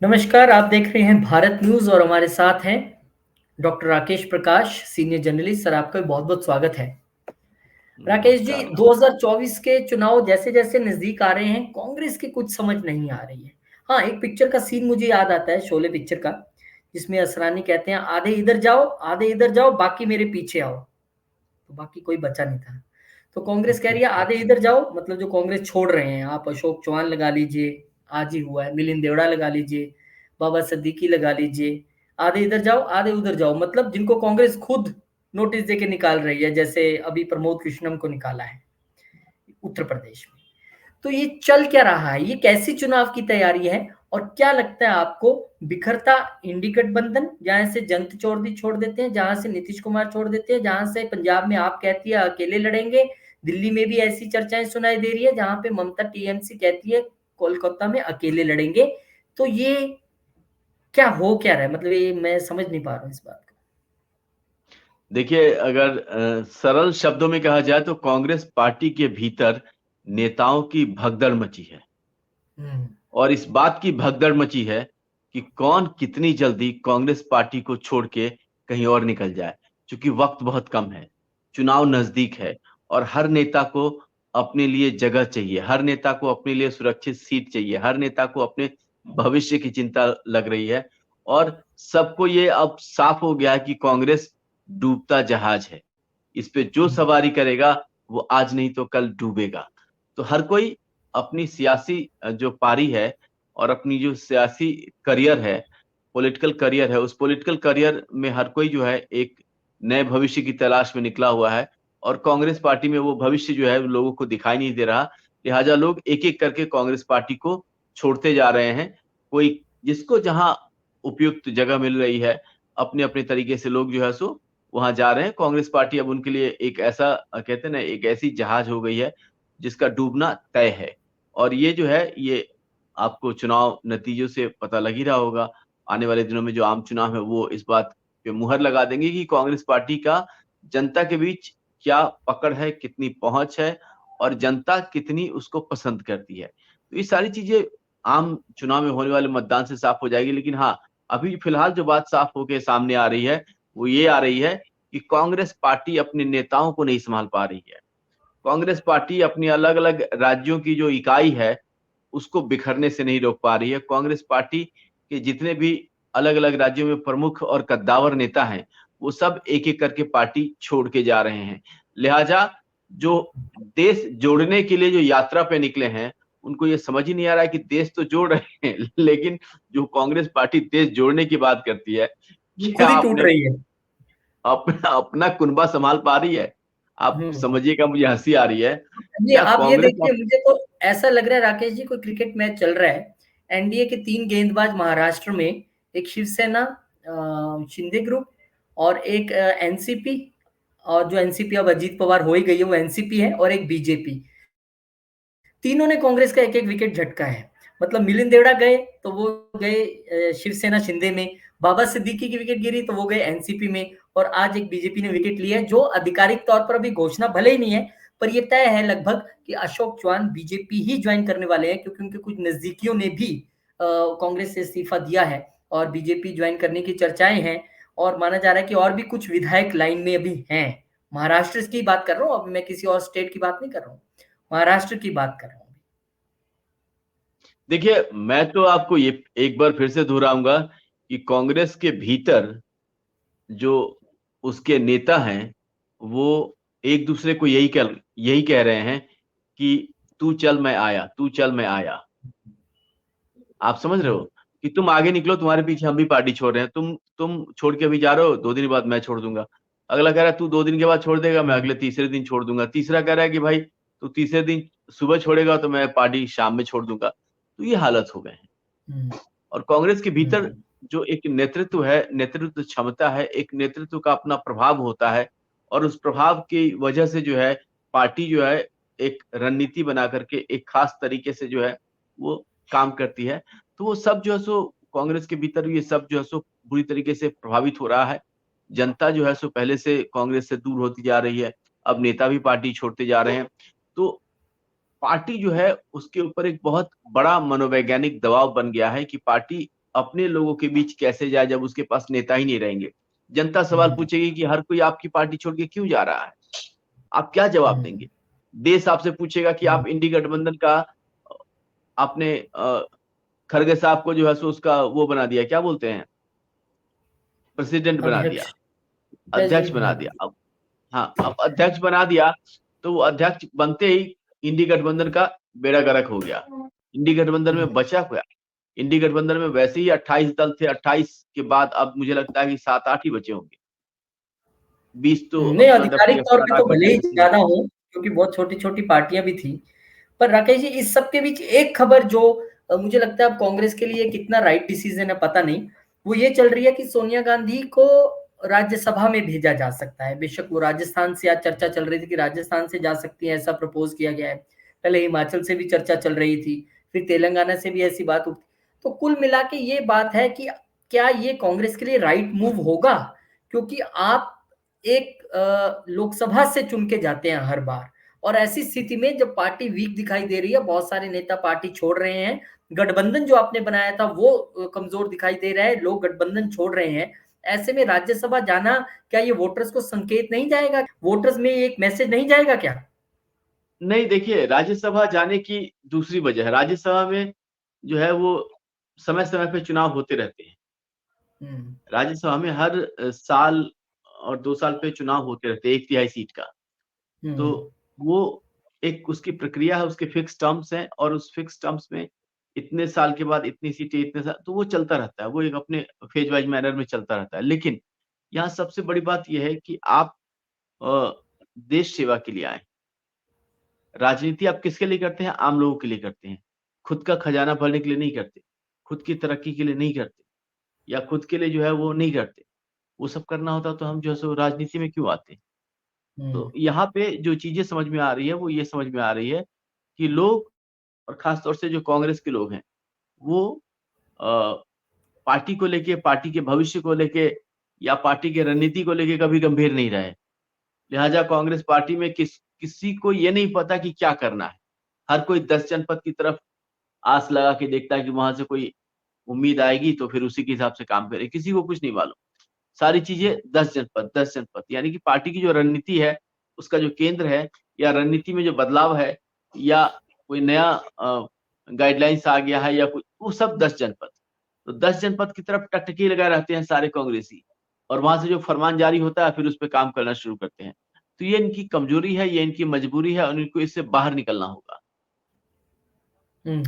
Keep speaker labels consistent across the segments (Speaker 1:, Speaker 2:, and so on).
Speaker 1: नमस्कार, आप देख रहे हैं भारत न्यूज़ और हमारे साथ हैं डॉक्टर राकेश प्रकाश, सीनियर जर्नलिस्ट। सर, आपका बहुत-बहुत स्वागत है। राकेश जी,
Speaker 2: नमस्कार।
Speaker 1: 2024 के चुनाव जैसे-जैसे नज़दीक आ रहे हैं, कांग्रेस की कुछ समझ नहीं आ रही है। हाँ, एक पिक्चर का सीन मुझे याद आता है, शोले पिक्चर का, जिसमें असरानी कहते हैं, आधे इधर जाओ, बाकी मेरे पीछे आओ। तो बाकी कोई बचा नहीं था। तो कांग्रेस कह रही है आधे इधर जाओ, मतलब जो कांग्रेस छोड़ रहे हैं, आप अशोक चौहान लगा लीजिए, आज ही हुआ है, मिलिंद देवड़ा लगा लीजिए, बाबा सिद्दीकी लगा लीजिए, आधे इधर जाओ, आधे उधर जाओ, मतलब जिनको कांग्रेस खुद नोटिस देके निकाल रही है, जैसे अभी प्रमोद कृष्णम को निकाला है उत्तर प्रदेश में। तो ये चल क्या रहा है? ये कैसी चुनाव की तैयारी है? और क्या लगता है आपको, बिखरता इंडी गठबंधन, जहां से जंत चौधरी छोड़ देते हैं, जहां से नीतीश कुमार छोड़ देते हैं, जहां से पंजाब में आप कहती है अकेले लड़ेंगे, दिल्ली में भी ऐसी चर्चाएं सुनाई दे रही है, जहां पे ममता टीएमसी कहती है कोलकाता में अकेले लड़ेंगे। तो ये क्या रहा है? मतलब ये मैं समझ नहीं पा रहा हूँ इस बात को।
Speaker 2: देखिए, अगर सरल शब्दों में कहा जाए तो कांग्रेस पार्टी के भीतर नेताओं की भगदड़ मची है।
Speaker 1: हम्म।
Speaker 2: और इस बात की भगदड़ मची है कि कौन कितनी जल्दी कांग्रेस पार्टी को छोड़ के कहीं और निकल जाए, क्योंकि वक्त बहुत कम है, चुनाव नजदीक है और हर नेता को अपने लिए जगह चाहिए, हर नेता को अपने लिए सुरक्षित सीट चाहिए, हर नेता को अपने भविष्य की चिंता लग रही है। और सबको ये अब साफ हो गया है कि कांग्रेस डूबता जहाज है, इस पे जो
Speaker 1: हम्म।
Speaker 2: सवारी करेगा वो आज नहीं तो कल डूबेगा। तो हर कोई अपनी सियासी जो पारी है और अपनी जो सियासी करियर है, पॉलिटिकल करियर है, उस पॉलिटिकल करियर में हर कोई जो है एक नए भविष्य की तलाश में निकला हुआ है। और कांग्रेस पार्टी में वो भविष्य जो है लोगों को दिखाई नहीं दे रहा, लिहाजा लोग एक एक करके कांग्रेस पार्टी को छोड़ते जा रहे हैं। कोई जिसको जहां उपयुक्त जगह मिल रही है, अपने अपने तरीके से लोग जो है सो वहां जा रहे हैं। कांग्रेस पार्टी अब उनके लिए एक ऐसा कहते हैं ना, एक ऐसी जहाज हो गई है जिसका डूबना तय है। और ये जो है ये आपको चुनाव नतीजों से पता लग ही रहा होगा। आने वाले दिनों में जो आम चुनाव है वो इस बात पे मुहर लगा देंगे कि कांग्रेस पार्टी का जनता के बीच क्या पकड़ है, कितनी पहुंच है और जनता कितनी उसको पसंद करती है। तो ये सारी चीजें आम चुनाव में होने वाले मतदान से साफ हो जाएगी। लेकिन हाँ, अभी फिलहाल जो बात साफ होके सामने आ रही है वो ये आ रही है कि कांग्रेस पार्टी अपने नेताओं को नहीं संभाल पा रही है। कांग्रेस पार्टी अपनी अलग अलग राज्यों की जो इकाई है उसको बिखरने से नहीं रोक पा रही है। कांग्रेस पार्टी के जितने भी अलग अलग राज्यों में प्रमुख और कद्दावर नेता हैं वो सब एक एक करके पार्टी छोड़ के जा रहे हैं। लिहाजा जो देश जोड़ने के लिए जो यात्रा पे निकले हैं उनको ये समझ ही नहीं आ रहा है कि देश तो जोड़ रहे हैं लेकिन जो कांग्रेस पार्टी देश जोड़ने की बात करती है,
Speaker 1: वो
Speaker 2: क्या
Speaker 1: खुद ही टूट
Speaker 2: आपने
Speaker 1: रही है।
Speaker 2: अपना अपना कुनबा संभाल पा रही है? आप
Speaker 1: हम्म।
Speaker 2: समझिए, मुझे हंसी आ रही है।
Speaker 1: ये
Speaker 2: क्या
Speaker 1: आप ये
Speaker 2: कांग्रेस
Speaker 1: देखिए, मुझे तो ऐसा लग रहा है राकेश जी, कोई क्रिकेट मैच चल रहा है। एनडीए के 3 गेंदबाज महाराष्ट्र में, एक शिवसेना शिंदे ग्रुप और एक एनसीपी, और जो एनसीपी अब अजीत पवार हो ही गई है वो एनसीपी है, और एक बीजेपी, तीनों ने कांग्रेस का एक एक विकेट झटका है। मतलब मिलिंद देवड़ा गए तो वो गए शिवसेना शिंदे में, बाबा सिद्दीकी की विकेट गिरी तो वो गए एनसीपी में, और आज एक बीजेपी ने विकेट लिया है, जो आधिकारिक तौर पर अभी घोषणा भले ही नहीं है, पर ये तय है लगभग कि अशोक चौहान बीजेपी ही ज्वाइन करने वाले हैं, क्योंकि उनके कुछ नजदीकियों ने भी कांग्रेस से इस्तीफा दिया है और बीजेपी ज्वाइन करने की चर्चाएं हैं। और माना जा रहा है कि और भी कुछ विधायक लाइन में अभी हैं। महाराष्ट्र की बात कर रहा हूँ, अभी मैं किसी और स्टेट की बात नहीं कर रहा हूँ, महाराष्ट्र की बात कर रहा हूँ।
Speaker 2: देखिए, मैं तो आपको ये एक बार फिर से दोहराऊंगा कि कांग्रेस के भीतर जो उसके नेता हैं वो एक दूसरे को यही कह रहे हैं कि तू चल मैं आया, तू चल मैं आया। आप समझ रहे हो
Speaker 1: हुँ।
Speaker 2: कि तुम आगे निकलो, तुम्हारे पीछे हम भी पार्टी छोड़ रहे हैं। तुम छोड़ के अभी जा रहे हो, 2 दिन बाद मैं छोड़ दूंगा। अगला कह रहा है तू 2 दिन के बाद छोड़ देगा, मैं
Speaker 1: हुँ।
Speaker 2: अगले तीसरे दिन छोड़ दूंगा। तीसरा कह रहा है कि भाई तू तीसरे दिन सुबह छोड़ेगा तो मैं पार्टी शाम में छोड़ दूंगा। तो ये हालत हो गए हैं।
Speaker 1: हुँ।
Speaker 2: और कांग्रेस के भीतर
Speaker 1: हुँ।
Speaker 2: जो एक नेतृत्व है, नेतृत्व क्षमता है, एक नेतृत्व का अपना प्रभाव होता है। और उस प्रभाव की वजह से जो है पार्टी जो है एक रणनीति बना करके एक खास तरीके से जो है वो काम करती है। तो वो सब जो है सो कांग्रेस के भीतर ये सब जो है सो बुरी तरीके से प्रभावित हो रहा है। जनता जो है सो पहले से कांग्रेस से दूर होती जा रही है, अब नेता भी पार्टी छोड़ते जा रहे हैं। तो पार्टी जो है उसके ऊपर एक बहुत बड़ा मनोवैज्ञानिक दबाव बन गया है कि पार्टी अपने लोगों के बीच कैसे जाए जब उसके पास नेता ही नहीं रहेंगे? जनता सवाल
Speaker 1: हम्म,
Speaker 2: पूछेगी कि हर कोई आपकी पार्टी छोड़ के क्यों जा रहा है? आप क्या जवाब
Speaker 1: हम्म,
Speaker 2: देंगे? देश आपसे पूछेगा कि
Speaker 1: हम्म,
Speaker 2: आप इंडी गठबंधन का आपने खड़गे साहब को जो है सो उसका वो बना दिया, क्या बोलते हैं, प्रेसिडेंट बना दिया,
Speaker 1: अध्यक्ष,
Speaker 2: अध्यक्ष
Speaker 1: प्रेसिडेंट
Speaker 2: बना
Speaker 1: बना
Speaker 2: दिया।
Speaker 1: दीजिए।
Speaker 2: अब हाँ, अब अध्यक्ष बना दिया तो वो अध्यक्ष बनते ही इंडी गठबंधन का बेड़ा गर्क हो गया। इंडी गठबंधन में
Speaker 1: हम्म,
Speaker 2: बचा हुआ, इंडी गठबंधन में वैसे ही 28 दल थे, 28 के बाद अब मुझे लगता है कि 7-8 ही बचे होंगे। 20 तो
Speaker 1: नहीं,
Speaker 2: मतलब कि
Speaker 1: आधिकारिक तौर पे
Speaker 2: अफरा
Speaker 1: तो
Speaker 2: कर
Speaker 1: भले ही
Speaker 2: देंगे सीधे।
Speaker 1: ज्यादा हो, क्योंकि बहुत छोटी छोटी पार्टियां भी थी। पर राकेश जी, इस सब के बीच एक खबर जो मुझे लगता है अब कांग्रेस के लिए कितना राइट डिसीजन है पता नहीं, वो ये चल रही है कि सोनिया गांधी को राज्यसभा में भेजा जा सकता है। बेशक वो राजस्थान से आज चर्चा चल रही थी कि राजस्थान से जा सकती है, ऐसा प्रपोज किया गया है। पहले हिमाचल से भी चर्चा चल रही थी, फिर तेलंगाना से भी ऐसी बात उठी। तो कुल मिला के ये बात है कि क्या ये कांग्रेस के लिए राइट मूव होगा? क्योंकि आप एक लोकसभा से चुन के जाते हैं हर बार, और ऐसी स्थिति में जब पार्टी वीक दिखाई दे रही है, बहुत सारे नेता पार्टी छोड़ रहे हैं, गठबंधन जो आपने बनाया था वो कमजोर दिखाई दे रहा है, लोग गठबंधन छोड़ रहे हैं, ऐसे में राज्यसभा जाना, क्या ये वोटर्स को संकेत नहीं जाएगा, वोटर्स में एक मैसेज नहीं जाएगा क्या?
Speaker 2: नहीं, देखिए, राज्यसभा जाने की दूसरी वजह है। राज्यसभा में जो है वो समय समय पे चुनाव होते रहते हैं।
Speaker 1: हम्म,
Speaker 2: राज्यसभा में हर साल और 2 साल पे चुनाव होते रहते हैं, 1/3 सीट का। तो
Speaker 1: हम्म,
Speaker 2: वो एक उसकी प्रक्रिया है, उसके फिक्स टर्म्स हैं और उस फिक्स टर्म्स में इतने साल के बाद इतनी सीटें, इतने साल, तो वो चलता रहता है। वो एक अपने फेज वाइज मैनर में चलता रहता है। लेकिन यहाँ सबसे बड़ी बात ये है कि आप अ, देश सेवा के लिए आए। राजनीति आप किसके लिए करते हैं? आम लोगों के लिए करते हैं। खुद का खजाना भरने के लिए नहीं करते, खुद की तरक्की के लिए नहीं करते, या खुद के लिए जो है वो नहीं करते। वो सब करना होता तो हम जो है सो राजनीति में क्यों आते?
Speaker 1: हम्म,
Speaker 2: तो यहाँ पे जो चीज़ें समझ में आ रही है, वो ये समझ में आ रही है कि लोग, और ख़ास तौर से जो कांग्रेस के लोग हैं, वो अ, पार्टी को लेके, पार्टी के भविष्य को लेके या पार्टी की रणनीति को लेके कभी गंभीर नहीं रहे। लिहाजा कांग्रेस पार्टी में किसी को ये नहीं पता कि क्या करना है। हर कोई 10 जनपद की तरफ आस लगा के देखता है कि वहाँ से कोई उम्मीद आएगी तो फिर उसी के हिसाब से काम करे। किसी को कुछ नहीं मालूम। सारी चीज़ें 10 जनपद, 10 जनपद, यानी कि पार्टी की जो रणनीति है, उसका जो केंद्र है, या रणनीति में जो बदलाव है, या कोई नया गाइडलाइंस आ गया है, या कुछ, वो सब 10 जनपद। तो 10 जनपद की तरफ टकटकी लगाए रहते हैं सारे कांग्रेसी, और वहां से जो फरमान जारी होता है फिर उस पे काम करना शुरू करते हैं। तो ये इनकी कमजोरी है, ये इनकी मजबूरी है, और इनको इससे बाहर निकलना होगा।
Speaker 1: हम्म।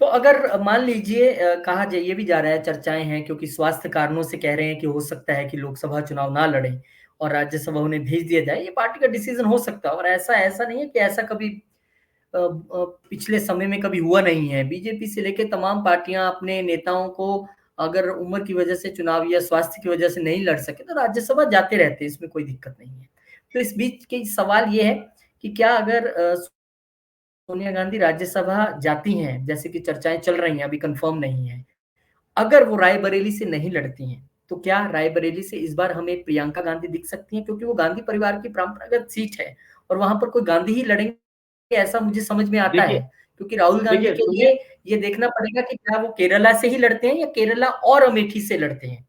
Speaker 1: तो अगर मान लीजिए कहा जाए, ये भी जा रहा है, चर्चाएं हैं, क्योंकि स्वास्थ्य कारणों से कह रहे हैं कि हो सकता है कि लोकसभा चुनाव ना लड़े और राज्यसभा उन्हें भेज दिया जाए, ये पार्टी का डिसीजन हो सकता है। और ऐसा ऐसा नहीं है कि ऐसा कभी पिछले समय में कभी हुआ नहीं है। बीजेपी से लेके तमाम पार्टियां अपने नेताओं को अगर उम्र की वजह से चुनाव या स्वास्थ्य की वजह से नहीं लड़ सके तो राज्यसभा जाते रहते हैं, इसमें कोई दिक्कत नहीं है। तो इस बीच के सवाल ये है कि क्या अगर सोनिया गांधी राज्यसभा जाती हैं, जैसे कि चर्चाएं चल रही हैं, अभी कंफर्म नहीं है, अगर वो रायबरेली से नहीं लड़ती हैं, तो क्या रायबरेली से इस बार हमें प्रियंका गांधी दिख सकती हैं? क्योंकि वो गांधी परिवार की परंपरागत सीट है और वहां पर कोई गांधी ही लड़ेंगे, ऐसा मुझे समझ में आता
Speaker 2: देखिए,
Speaker 1: है। क्योंकि राहुल गांधी
Speaker 2: देखिए
Speaker 1: के
Speaker 2: सुनिए,
Speaker 1: लिए ये देखना पड़ेगा कि क्या वो केरला से ही लड़ते हैं या केरला और अमेठी से लड़ते हैं।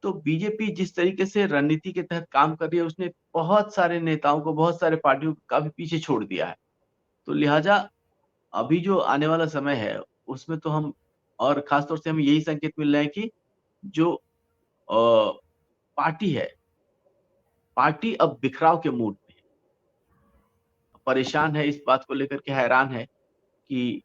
Speaker 2: तो बीजेपी जिस तरीके से रणनीति के तहत काम कर रही है, उसने बहुत सारे नेताओं को, बहुत सारे पार्टियों को काफी पीछे छोड़ दिया है। तो लिहाजा अभी जो आने वाला समय है, उसमें तो हम, और खास तौर से हमें यही संकेत मिल रहे हैं कि जो पार्टी है, पार्टी अब बिखराव के मूड में है, परेशान है, इस बात को लेकर के हैरान है कि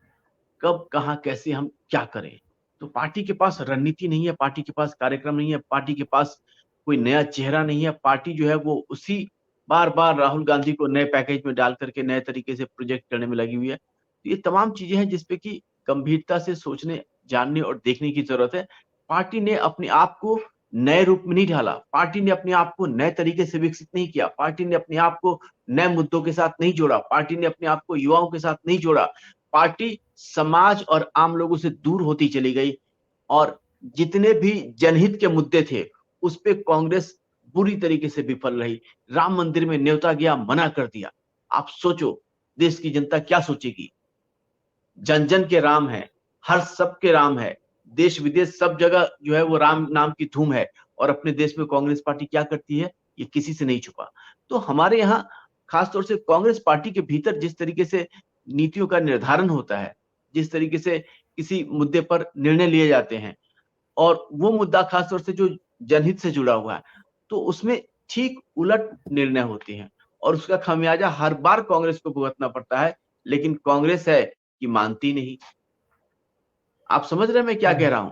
Speaker 2: कब, कहाँ, कैसे हम क्या करें। तो पार्टी के पास रणनीति नहीं है, पार्टी के पास कार्यक्रम नहीं है, पार्टी के पास कोई नया चेहरा नहीं है। पार्टी जो है वो उसी बार-बार राहुल गांधी को नए पैकेज में डाल करके नए तरीके से प्रोजेक्ट करने में लगी हुई है। तो ये तमाम चीज़ें हैं जिस पे कि गंभीरता से सोचने, जानने और देखने की ज़रूरत है। पार्टी ने अपने आप को नए रूप में नहीं ढाला, पार्टी ने अपने आप को नए तरीके से विकसित नहीं किया, पार्टी ने अपने आप को नए मुद्दों के साथ नहीं जोड़ा, पार्टी ने अपने आप को युवाओं के साथ नहीं जोड़ा। पार्टी समाज और आम लोगों से दूर होती चली गई, और जितने भी जनहित के मुद्दे थे, उस पे कांग्रेस बुरी तरीके से विफल रही। राम मंदिर में न्योता गया, मना कर दिया। आप सोचो, देश की जनता क्या सोचेगी? जन-जन के राम हैं, हर सबके राम है, देश विदेश सब जगह जो है वो राम नाम की धूम है, और अपने देश में कांग्रेस पार्टी क्या करती है ये किसी से नहीं छुपा। तो हमारे यहाँ खासतौर से कांग्रेस पार्टी के भीतर जिस तरीके से नीतियों का निर्धारण होता है, जिस तरीके से किसी मुद्दे पर निर्णय लिए जाते हैं, और वो मुद्दा खासतौर से जो जनहित से जुड़ा हुआ है, तो उसमें ठीक उलट निर्णय होते हैं, और उसका खामियाजा हर बार कांग्रेस को भुगतना पड़ता है। लेकिन कांग्रेस है कि मानती नहीं। आप समझ रहे हैं मैं क्या कह रहा हूं?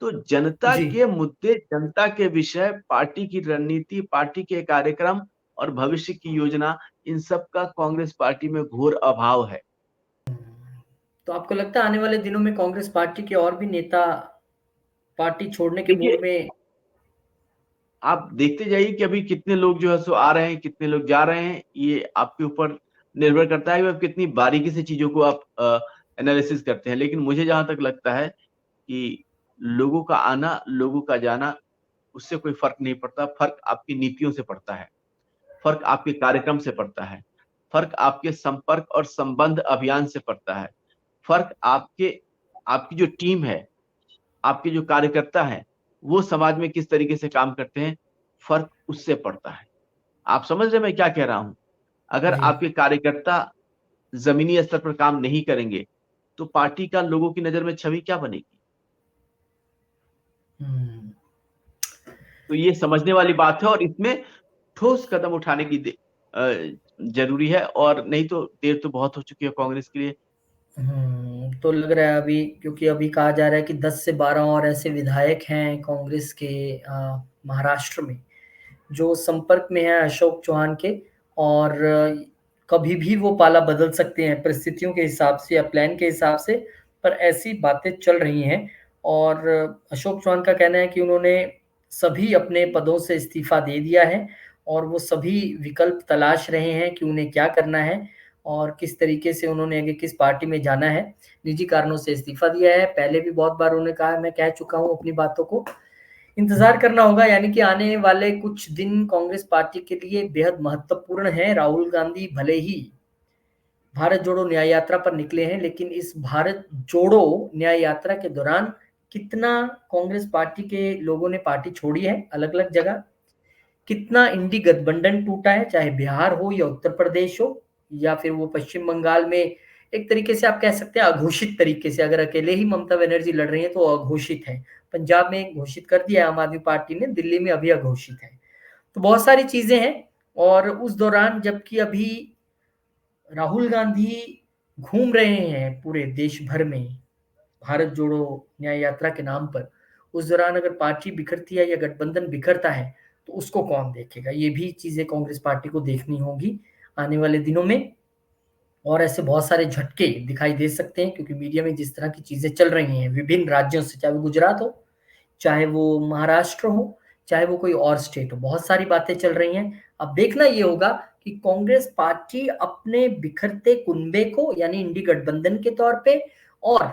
Speaker 2: तो जनता
Speaker 1: जी।
Speaker 2: के मुद्दे, जनता के विषय, पार्टी की रणनीति, पार्टी के कार्यक्रम और भविष्य की योजना, इन सब का कांग्रेस पार्टी में घोर अभाव है।
Speaker 1: तो आपको लगता है आने वाले दिनों में कांग्रेस पार्टी के और भी नेता पार्टी छोड़ने के मूड
Speaker 2: देखिए,
Speaker 1: में?
Speaker 2: आप देखते जाइए कि अभी कितने लोग जो है सो आ रहे हैं, कितने लोग जा रहे हैं, ये आपके ऊपर निर्भर करता है कि आप कितनी बारीकी से चीजों को आप एनालिसिस करते हैं। लेकिन मुझे जहां तक लगता है कि लोगों का आना, लोगों का जाना, उससे कोई फर्क नहीं पड़ता। फर्क आपकी नीतियों से पड़ता है, फर्क आपके कार्यक्रम से पड़ता है, फर्क आपके संपर्क और संबंध अभियान से पड़ता है, फर्क आपके आपकी जो टीम है, आपके जो कार्यकर्ता हैं, वो समाज में किस तरीके से काम करते हैं, फर्क उससे पड़ता है। आप समझ रहे हैं मैं क्या कह रहा हूं? अगर
Speaker 1: जी।
Speaker 2: आपके कार्यकर्ता जमीनी स्तर पर काम नहीं करेंगे, तो पार्टी का लोगों की नजर में छवि क्या बनेगी?
Speaker 1: हम्म।
Speaker 2: तो ये समझने वाली बात है, और इसमें ठोस कदम उठाने की जरूरी है, और नहीं तो देर तो बहुत हो चुकी है कांग्रेस के लिए।
Speaker 1: तो लग रहा है अभी, क्योंकि अभी कहा जा रहा है कि 10 से 12 और ऐसे विधायक हैं कांग्रेस के महाराष्ट्र में, जो संपर्क में है अशोक चौहान के, और कभी भी वो पाला बदल सकते हैं परिस्थितियों के हिसाब से या प्लान के हिसाब से, पर ऐसी बातें चल रही हैं। और अशोक चौहान का कहना है कि उन्होंने सभी अपने पदों से इस्तीफा दे दिया है, और वो सभी विकल्प तलाश रहे हैं कि उन्हें क्या करना है और किस तरीके से उन्होंने आगे किस पार्टी में जाना है। निजी कारणों से इस्तीफा दिया है, पहले भी बहुत बार उन्होंने कहा है, मैं कह चुका हूँ अपनी बातों को। इंतजार करना होगा, यानी कि आने वाले कुछ दिन कांग्रेस पार्टी के लिए बेहद महत्वपूर्ण है। राहुल गांधी भले ही भारत जोड़ो न्याय यात्रा पर निकले हैं, लेकिन इस भारत जोड़ो न्याय यात्रा के दौरान कितना कांग्रेस पार्टी के लोगों ने पार्टी छोड़ी है अलग अलग जगह, कितना इंडी गठबंधन टूटा है, चाहे बिहार हो या उत्तर प्रदेश हो या फिर वो पश्चिम बंगाल में, एक तरीके से आप कह सकते हैं अघोषित तरीके से, अगर अकेले ही ममता बनर्जी लड़ रही है तो अघोषित है। पंजाब में घोषित कर दिया है आम आदमी पार्टी ने, दिल्ली में अभी अघोषित है। तो बहुत सारी चीजें हैं। और उस दौरान जबकि अभी राहुल गांधी घूम रहे हैं पूरे देश भर में भारत जोड़ो न्याय यात्रा के नाम पर, उस दौरान अगर पार्टी बिखरती है या गठबंधन बिखरता है तो उसको कौन देखेगा? ये भी चीजें कांग्रेस पार्टी को देखनी होगी आने वाले दिनों में। और ऐसे बहुत सारे झटके दिखाई दे सकते हैं, क्योंकि मीडिया में जिस तरह की चीजें चल रही हैं विभिन्न राज्यों से, चाहे वो गुजरात हो, चाहे वो महाराष्ट्र हो, चाहे वो कोई और स्टेट हो, बहुत सारी बातें चल रही हैं। अब देखना ये होगा कि कांग्रेस पार्टी अपने बिखरते कुनबे को, यानी इंडी गठबंधन के तौर पे, और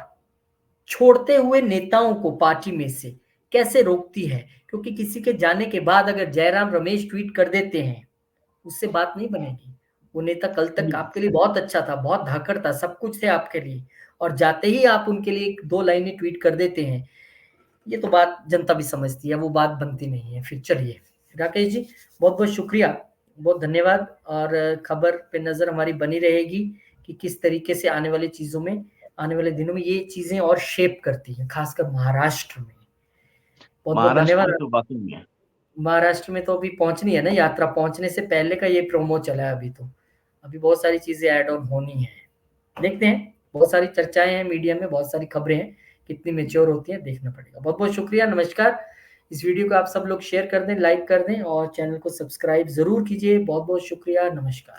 Speaker 1: छोड़ते हुए नेताओं को पार्टी में से कैसे रोकती है। क्योंकि किसी के जाने के बाद अगर जयराम रमेश ट्वीट कर देते हैं, उससे बात नहीं बनेगी। वो नेता कल तक आपके लिए बहुत अच्छा था, बहुत धाकड़ था, सब कुछ थे आपके लिए, और जाते ही आप उनके लिए 2 लाइनें ट्वीट कर देते हैं, ये तो बात जनता भी समझती है, वो बात बनती नहीं है। फिर चलिए राकेश जी, बहुत बहुत शुक्रिया, बहुत धन्यवाद। और खबर पे नजर हमारी बनी रहेगी कि किस तरीके से आने वाली चीजों में, आने वाले दिनों में ये चीजें और शेप करती हैं, खासकर महाराष्ट्र में। बहुत बहुत
Speaker 2: महाराष्ट्र
Speaker 1: धन्यवाद।
Speaker 2: की तो बात ही नहीं है।
Speaker 1: महाराष्ट्र में तो अभी पहुंचनी है ना यात्रा, पहुंचने से पहले का ये प्रोमो चला है अभी तो, अभी बहुत सारी चीजें ऐड ऑन होनी है। देखते हैं, बहुत सारी चर्चाएं हैं मीडिया में, बहुत सारी खबरें हैं, कितनी मेच्योर होती है देखना पड़ेगा। बहुत बहुत शुक्रिया, नमस्कार। इस वीडियो को आप सब लोग शेयर कर दें, लाइक कर दें, और चैनल को सब्सक्राइब जरूर कीजिए। बहुत बहुत शुक्रिया, नमस्कार।